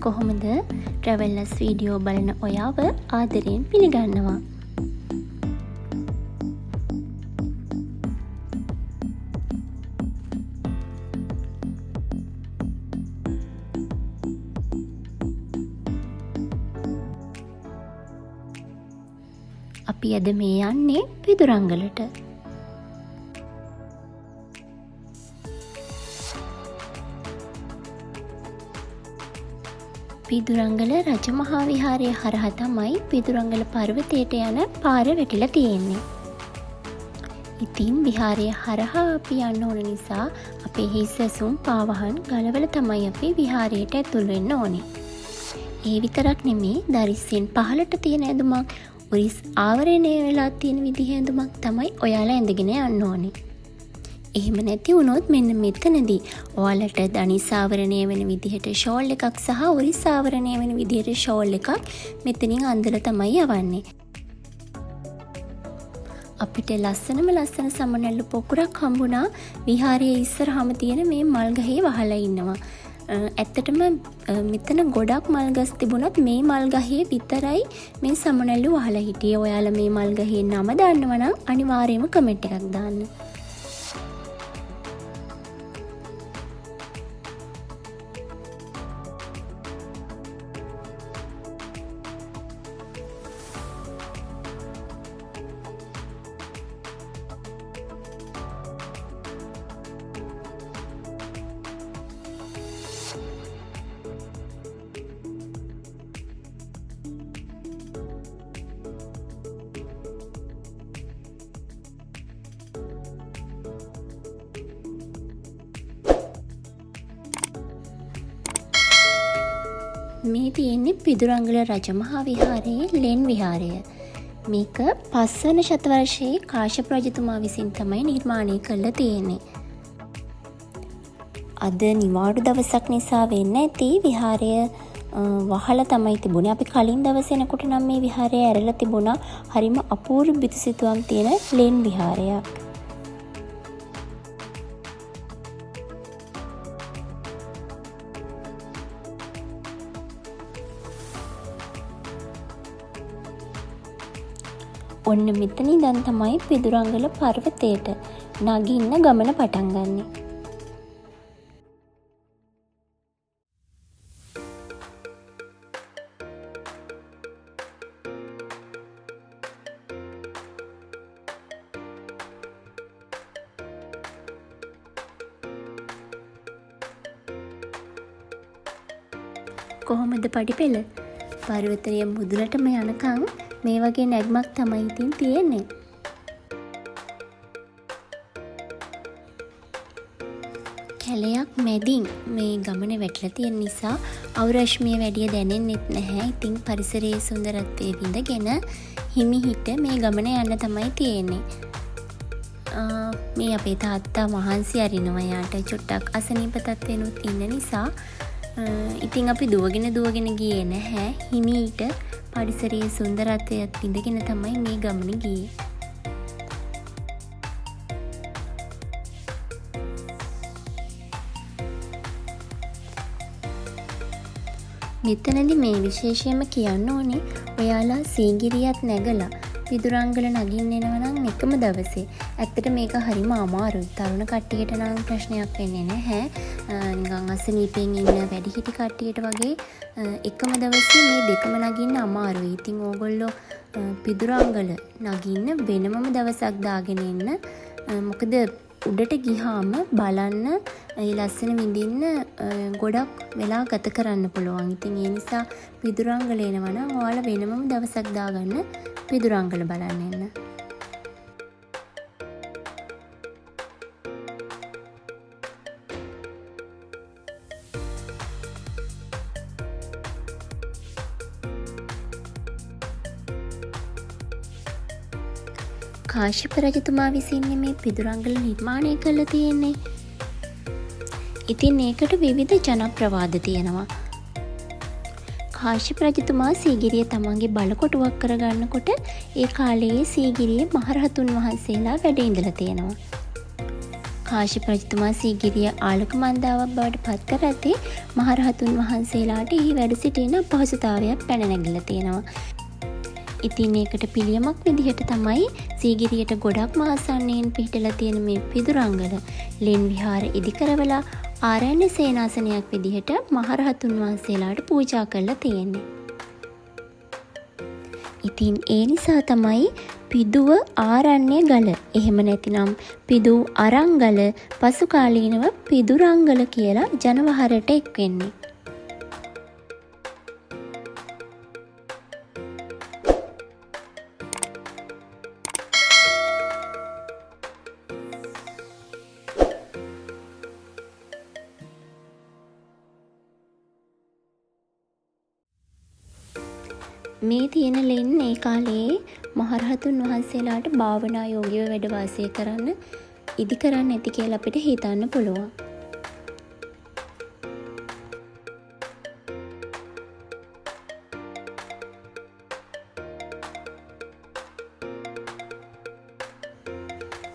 කොහොමද ට්‍රැවල්ලර්ස් වීඩියෝ බලන ඔයාව ආදරයෙන් පිළිගන්නවා. අපි අද මේ යන්නේ පිදුරංගලට. පිදුරංගල රජමහා විහාරය හරහා තමයි පිදුරංගල පර්වතයට යන පාර වැටිලා තියෙන්නේ. ඉතින් විහාරය හරහා අපි යන්න ඕන නිසා අපේ හිස් ඇසුම් පාවහන් ගලවල තමයි අපි විහාරයට ඇතුල් වෙන්න ඕනේ. ඒ විතරක් නෙමේ දරිස්සෙන් පහළට තියෙන ඇඳුමක් උරිස් ආවරණය වෙලා තියෙන විදිහ ඇඳුමක් තමයි ඔයාලා ඇඳගෙන යන්න ඕනේ. එහෙම නැති වුණොත් මෙන්න මෙතනදී ඔයාලට දනිස් ආවරණය වෙන විදිහට ෂෝල් එකක් සහ උරිස් ආවරණය වෙන විදිහට ෂෝල් එකක් මෙතනින් අඳලා තමයි යවන්නේ. අපිට ලස්සන සමනැල්ලු පොකුරක් හම්බුණා විහාරයේ ඉස්සරහම තියෙන මේ මල් ගහේ වහලා ඉන්නවා. ඇත්තටම මෙතන ගොඩක් මල් ගස් තිබුණත් මේ මල් ගහේ විතරයි මේ සමනැල්ලු වහලා හිටියේ. ඔයාලා මේ මල් ගහේ නම දන්නව නම් අනිවාර්යයෙන්ම කමෙන්ට් එකක් දාන්න. මේ තියෙන්නේ පිදුරංගල රජමහා විහාරයේ ලෙන් විහාරය. මේක 5 වන ශතවර්ෂයේ කාශ්‍යප රජතුමා විසින් තමයි නිර්මාණය කරලා තියෙන්නේ. අද නිවාඩු දවසක් නිසා වෙන්න ඇති විහාරය වහලා තමයි තිබුණේ. අපි කලින් දවසේ එනකොට නම් මේ විහාරය ඇරලා තිබුණා. හරිම අපූර්ව බිතුසිතුවම් තියෙන ලෙන් විහාරයක්. ඔන්න මෙතන ඉඳන් තමයි පිදුරංගල පර්වතයට නගින්න ගමන පටන් ගන්නෙ. කොහොමද පඩිපෙළ? පර්වතයේ මුදුනටම යනකම් මේ වගේ නැග්මක් තමයි ඉතින් තියෙන්නේ. කැලයක් මැදින් මේ ගමන වැටලා තියෙන නිසා අවරශ්මිය වැඩිය දැනෙන්නෙත් නැහැ. ඉතින් පරිසරයේ සුන්දරත්වයේ විඳගෙන හිමිහිට මේ ගමන යන්න තමයි තියෙන්නේ. මේ අපේ තාත්තා මහන්සි අරිනවා යාට චුට්ටක් අසනීප තත්වෙනුත් ඉන්න නිසා. ඉතින් අපි දුවගෙන ගියේ නැහැ. හිමීට පරිසරයේ සුන්දරත්වයත් විඳගෙන තමයි මේ ගමන ගියේ. මෙතනදී මේ විශේෂයෙන්ම කියන්න ඕනේ ඔයාලා සීගිරියත් නැගලා පිදුරංගල නගින්න එනවා නම් එකම දවසේ. ඇත්තට මේක හරිම අමාරුයි. තරුණ කට්ටියට නම් ප්‍රශ්නයක් වෙන්නේ නැහැ. නිකන් අසනීපෙන් ඉන්න වැඩිහිටි කට්ටියට වගේ එකම දවසේ මේ දෙකම නගින්න අමාරුයි. ඉතින් ඕගොල්ලෝ පිදුරංගල නගින්න වෙනමම දවසක් දාගෙන ඉන්න. මොකද උඩට ගිහාම බලන්න ඒ ලස්සන විඳින්න ගොඩක් වෙලා ගත කරන්න පුළුවන්. ඉතින් ඒ නිසා පිදුරංගල එනවා නම් ඔයාලා වෙනමම දවසක් දාගන්න පිදුරංගල බලන්න එන්න. කාශ්‍යප රජතුමා විසින් මේ පිදුරංගල නිර්මාණය කරලා තියෙන්නේ. ඉතින් ඒකට විවිධ ජනප්‍රවාද තියෙනවා. කාශ්‍යප රජතුමා සීගිරිය තමන්ගේ බලකොටුවක් කරගන්නකොට ඒ කාලයේ සීගිරියේ මහරහතුන් වහන්සේලා වැඩ ඉඳලා තියෙනවා. කාශ්‍යප රජතුමා සීගිරිය ආලෝක මන්දාවක් බවට පත් කරද්දී මහරහතුන් වහන්සේලාට එහි වැඩ සිටින අපහසුතාවයක් පැන නැගිලා තියෙනවා. ඉතින් ඒකට පිළියමක් විදිහට තමයි සීගිරියට ගොඩක් මහසන්නයෙන් පිහිටලා තියෙන මේ පිදුරංගල ලෙන් විහාර ඉදි කරවලා ආරණ්‍ය සේනාසනයක් විදිහට මහරහතුන් වහන්සේලාට පූජා කරලා තියෙන්නේ. ඉතින් ඒ නිසා තමයි පිදුව ආරණ්‍ය ගල, එහෙම නැතිනම් පිදු අරංගල පසු කාලීනව පිදුරංගල කියලා ජනවහරට එක් වෙන්නේ. මේ තියෙන ලෙන් ඒ කාලේ මහරහතුන් වහන්සේලාට භාවනා යෝගීව වැඩ වාසය කරන්න ඉදි කරන්න ඇති කියලා අපිට හිතන්න පුළුවන්.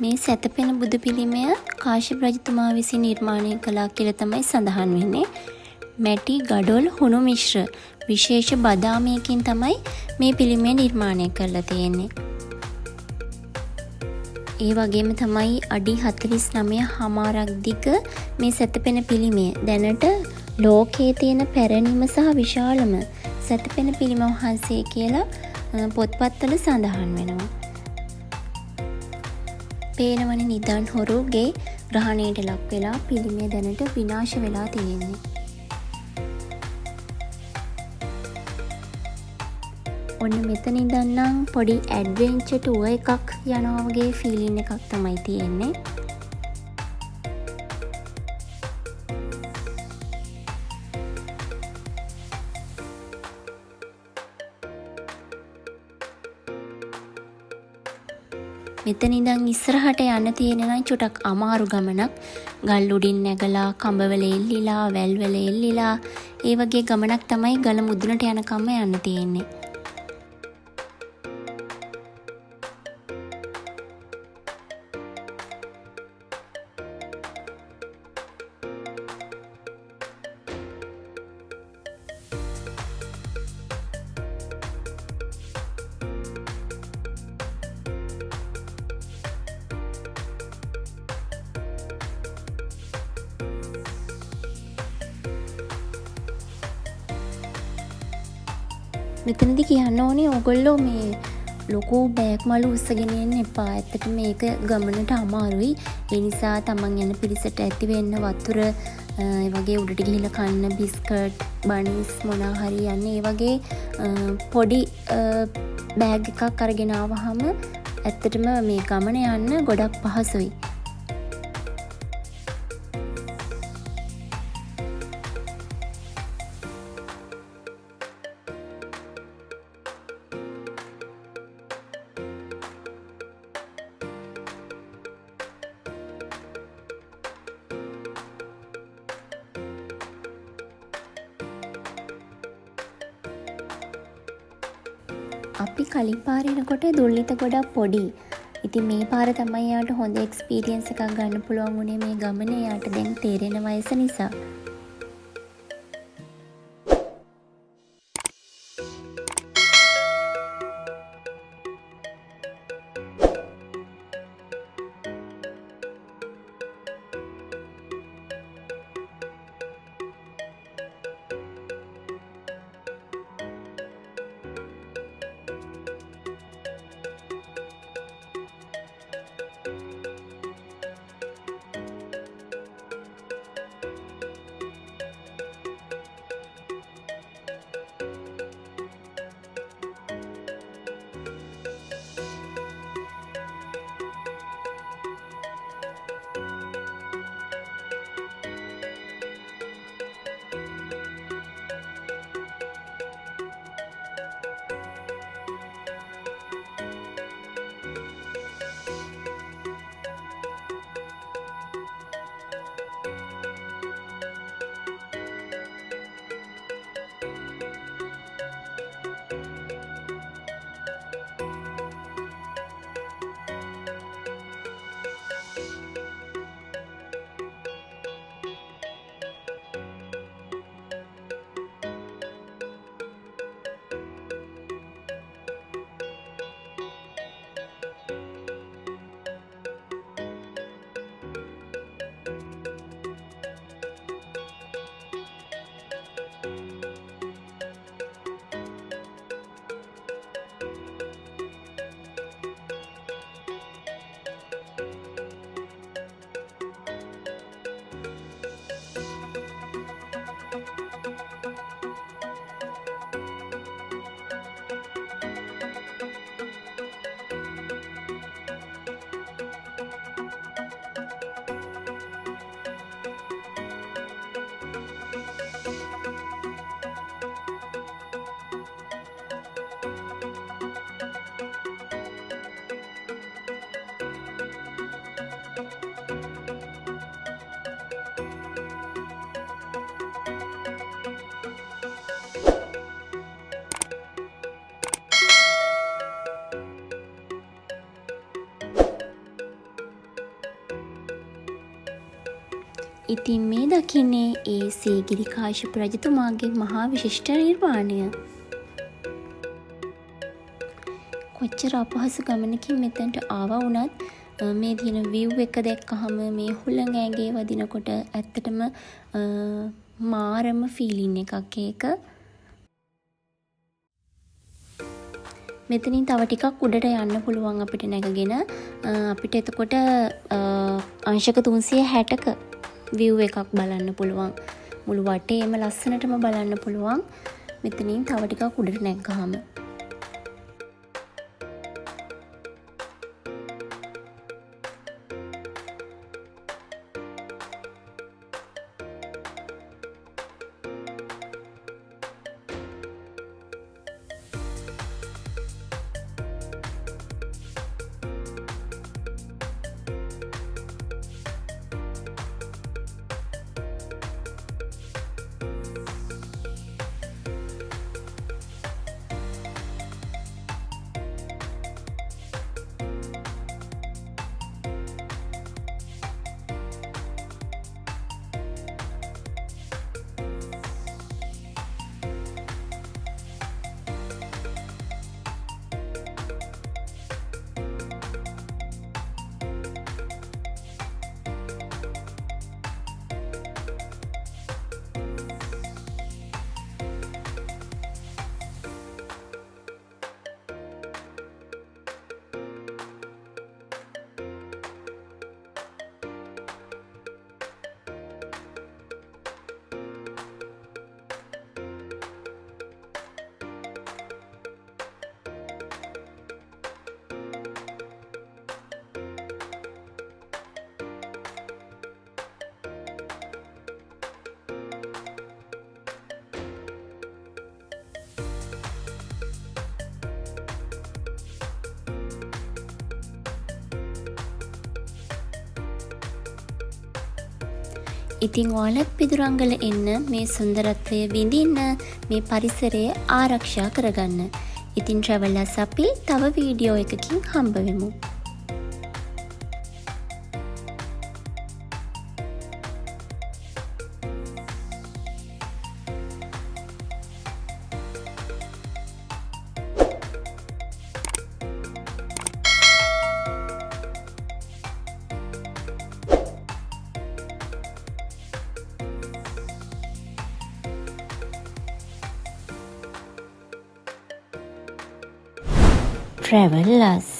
මේ සැතපෙන බුදු පිළිමය කාශ්‍යප රජතුමා විසින් නිර්මාණය කළා කියලා තමයි සඳහන් වෙන්නේ. මැටි ගඩොල් හුණු මිශ්‍ර විශේෂ බදාමයකින් තමයි මේ පිළිමය නිර්මාණය කරලා තියෙන්නේ. ඒ වගේම තමයි අඩි 49 හමාරක් දිග මේ සැතපෙන පිළිමය. දැනට ලෝකයේ තියෙන පැරණිම සහ විශාලම සැතපෙන පිළිම වහන්සේ කියලා පොත්පත්වල සඳහන් වෙනවා. පේනවනේ නිදන් හොරුගේ ග්‍රහණයට ලක් වෙලා පිළිමය දැනට විනාශ වෙලා තියෙන්නේ. ඔන්න මෙතන ඉඳන් නම් පොඩි ඇඩ්වෙන්චර් ටුවර් එකක් යනවා වගේ ෆීලින් එකක් තමයි තියෙන්නේ. මෙතන ඉඳන් ඉස්සරහට යන්න තියෙන නම් චුටක් අමාරු ගමනක්. ගල් උඩින් නැගලා කඹවල එල්ලිලා වැල්වල එල්ලිලා ඒ වගේ ගමනක් තමයි ගල මුදුනට යනකම් යන්න තියෙන්නේ. මෙතනදි කියන්න ඕනේ ඔයගොල්ලෝ මේ ලොකු බෑග් මළු උස්සගෙන එන්න එපා. ඇත්තට මේක ගමනට අමාරුයි. ඒ නිසා තමන් යන පිරිසට ඇති වෙන්න වතුර ඒ වගේ උඩට ගිහිල්ලා කන්න බිස්කට්, බනිස් මොනවා හරි යන්නේ ඒ වගේ පොඩි බෑග් එකක් අරගෙන ආවහම ඇත්තටම මේ ගමන යන්න ගොඩක් පහසුයි. අපි කලින් පාර එනකොට දුල්ලිත ගොඩක් පොඩි. ඉතින් මේ පාර තමයි යාට හොඳ එක්ස්පීරියන්ස් එකක් ගන්න පුළුවන් වුණේ මේ ගමනේ යාට දැන් තේරෙන වයස නිසා. ඉතින් මේ දකින්නේ ඒ සීගිරි කාශ්‍යප රජතුමාගේ මහා විශිෂ්ට නිර්වාණය. කොච්චර අපහසු ගමනකින් මෙතැන්ට ආවා වුණත් මේ දින විව් එක දැක්කහම මේ හුළඟ වදිනකොට ඇත්තටම මාරම ෆීලින් එකක් ඒක. මෙතනින් තව ටිකක් උඩට යන්න පුළුවන් අපිට නැගගෙන. අපිට එතකොට අංශක 360ක විව් එකක් බලන්න පුළුවන්. මුළු වටේම ලස්සනටම බලන්න පුළුවන්. මෙතනින් තව ටිකක් උඩට නැග්ගාම. ඉතින් ඔයාලත් පිදුරංගල එන්න මේ සුන්දරත්වය විඳින්න මේ පරිසරය ආරක්ෂා කරගන්න. ඉතින් ට්‍රැවලර්ස් අපි තව වීඩියෝ එකකින් හම්බ වෙමු. Travelers.